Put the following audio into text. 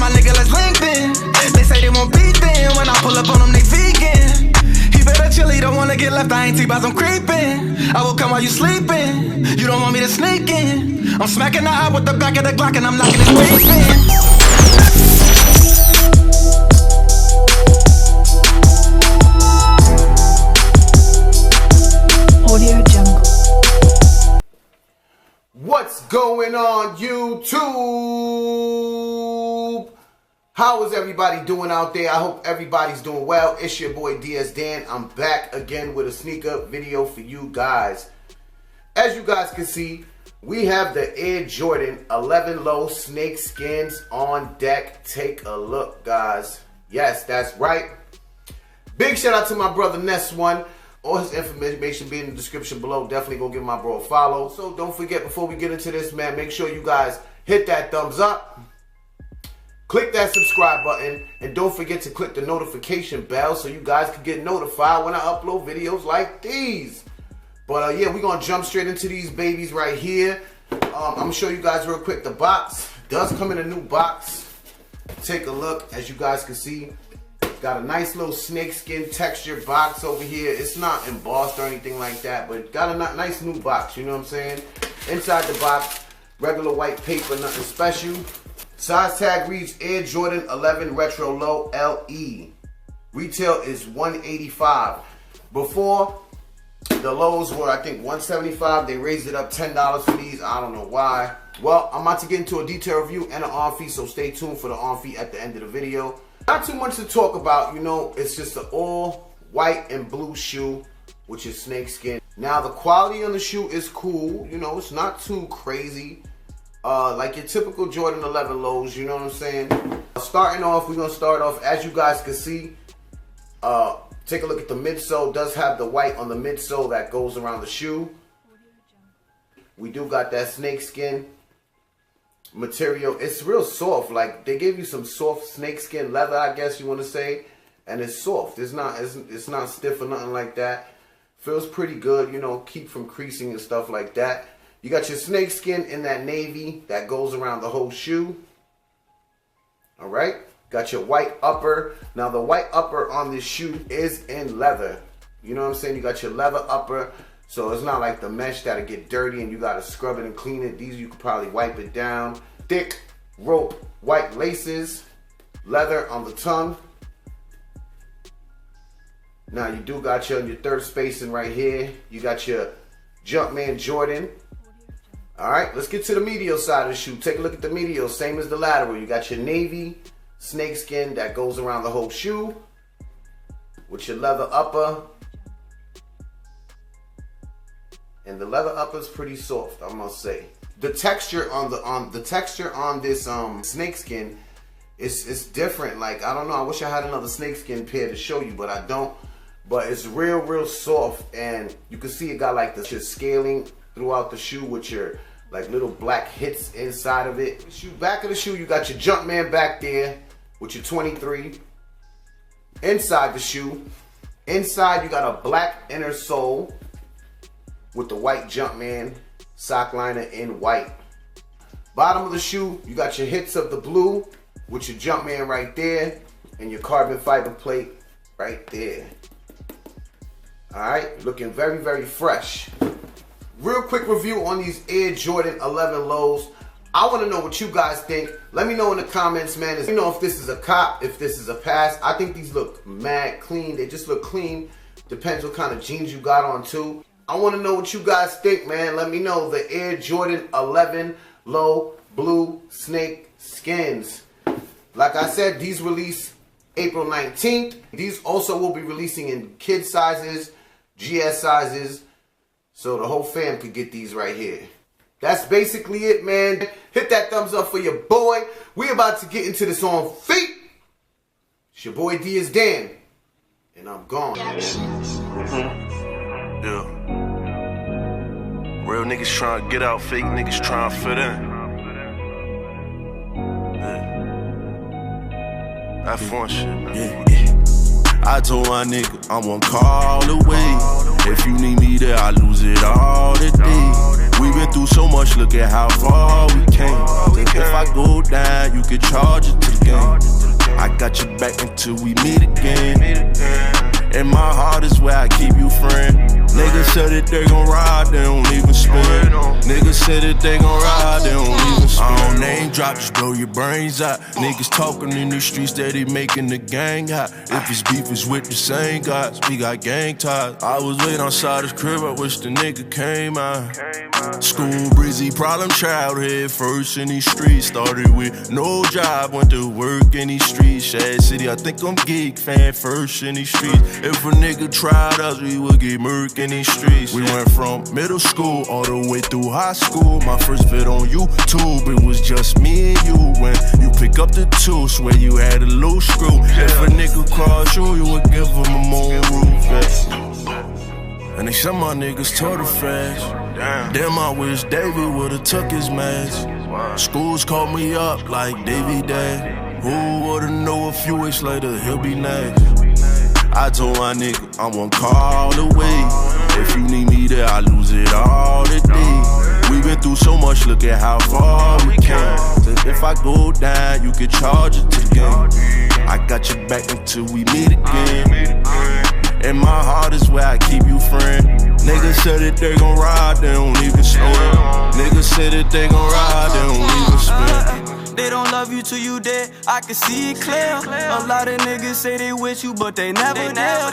my nigga, let's link then. They say they won't beat then. When I pull up on them, they vegan. He better chill, he don't wanna get left. I ain't T-Boss, I'm creeping. I will come while you sleeping. You don't want me to sneak in. I'm smacking the eye with the back of the Glock and I'm knocking his teeth in. What's going on, YouTube? How is everybody doing out there? I hope everybody's doing well. It's your boy DS Dan. I'm back again with a sneaker video for you guys. As you guys can see, we have the Air Jordan 11 Low Snakeskins on deck. Take a look, guys. Yes, that's right. Big shout out to my brother Ness1. All his information be in the description below. Definitely go give my bro a follow. So don't forget, before we get into this, man, make sure you guys hit that thumbs up. Click that subscribe button. And don't forget to click the notification bell so you guys can get notified when I upload videos like these. But yeah, we're going to jump straight into these babies right here. I'm going to show you guys real quick. The box does come in a new box. Take a look. As you guys can see, got a nice little snakeskin texture box over here. It's not embossed or anything like that, but got a nice new box, you know what I'm saying? Inside the box, regular white paper, nothing special. Size tag reads Air Jordan 11 Retro Low LE. Retail is $185. Before, the lows were, I think, $175. They raised it up $10 for these. I don't know why. Well, I'm about to get into a detailed review and an on fee, so stay tuned for the on fee at the end of the video. Not too much to talk about, you know, it's just an all white and blue shoe, which is snakeskin. Now, the quality on the shoe is cool, you know, it's not too crazy. Like your typical Jordan 11 lows, you know what I'm saying? Starting off, we're going to start off, as you guys can see, take a look at the midsole. It does have the white on the midsole that goes around the shoe. We do got that snakeskin material. It's real soft. Like, they gave you some soft snakeskin leather, I guess you want to say, and it's soft. It's not stiff or nothing like that. Feels pretty good, you know, keep from creasing and stuff like that. You got your snakeskin in that navy that goes around the whole shoe. All right, got your white upper. Now the white upper on this shoe is in leather. You know what I'm saying? You got your leather upper. So it's not like the mesh that'll get dirty and you gotta scrub it and clean it. These you could probably wipe it down. Thick rope white laces, leather on the tongue. Now you do got your third spacing right here. You got your Jumpman Jordan. All right, let's get to the medial side of the shoe. Take a look at the medial, same as the lateral. You got your navy snakeskin that goes around the whole shoe with your leather upper. And the leather upper is pretty soft, I must say. The texture on this snakeskin is different. Like, I don't know. I wish I had another snakeskin pair to show you, but I don't. But it's real soft, and you can see it got like the scaling throughout the shoe with your like little black hits inside of it. Back of the shoe, you got your Jumpman back there with your 23. Inside the shoe, inside you got a black inner sole with the white Jumpman sock liner in white. Bottom of the shoe, you got your hits of the blue with your Jumpman right there and your carbon fiber plate right there. All right, looking very fresh. Real quick review on these Air Jordan 11 lows. I want to know what you guys think. Let me know in the comments, man. Let me know if this is a cop, if this is a pass. I think these look mad clean. They just look clean. Depends what kind of jeans you got on too. I want to know what you guys think, man. Let me know. The Air Jordan 11 Low Blue Snakeskins. Like I said, these release April 19th. These also will be releasing in kid sizes, GS sizes, so the whole fam could get these right here. That's basically it, man. Hit that thumbs up for your boy. We about to get into this on feet. It's your boy DS Dan, and I'm gone. Yeah. Real niggas trying to get out, fake niggas trying to fit in. Yeah. That fun shit, man. Yeah. I told my nigga I'm one call away. If you need me there, I lose it all today. We been through so much, look at how far we came. If I go down, you can charge it to the game. I got your back until we meet again. And my heart is where I keep you, friend. Niggas said that they gon' ride, they don't even spin. Niggas said that they gon' ride, they don't even spin. I don't name drop, just blow your brains out. Niggas talking in the streets, steady making the gang hot. If it's beef, it's with the same guys, we got gang ties. I was waiting outside his crib, I wish the nigga came out. School breezy, problem child, head first in these streets. Started with no job, went to work in these streets. Shad City, I think I'm geek, fan first in these streets. If a nigga tried us, we would get murk in these streets. We went from middle school all the way through high school. My first vid on YouTube, it was just me and you. When you pick up the tool, swear you had a loose screw. If a nigga cross you would give him a moon roof. And they said my niggas tore the fast. Damn, I wish Davey would've took his mask. Schools called me up like Davey Day. Who would've know a few weeks later he'll be next? I told my nigga I'm 1 call away. If you need me there, I lose it all today. We been through so much, look at how far we came. If I go down, you can charge it to the game. I got your back until we meet again. And my heart is where I keep you, friend. Niggas said that they gon' ride, they don't even spin. Niggas said that they gon' ride, they don't even spin. They don't love you till you dead, I can see it clear. A lot of niggas say they with you, but they never there.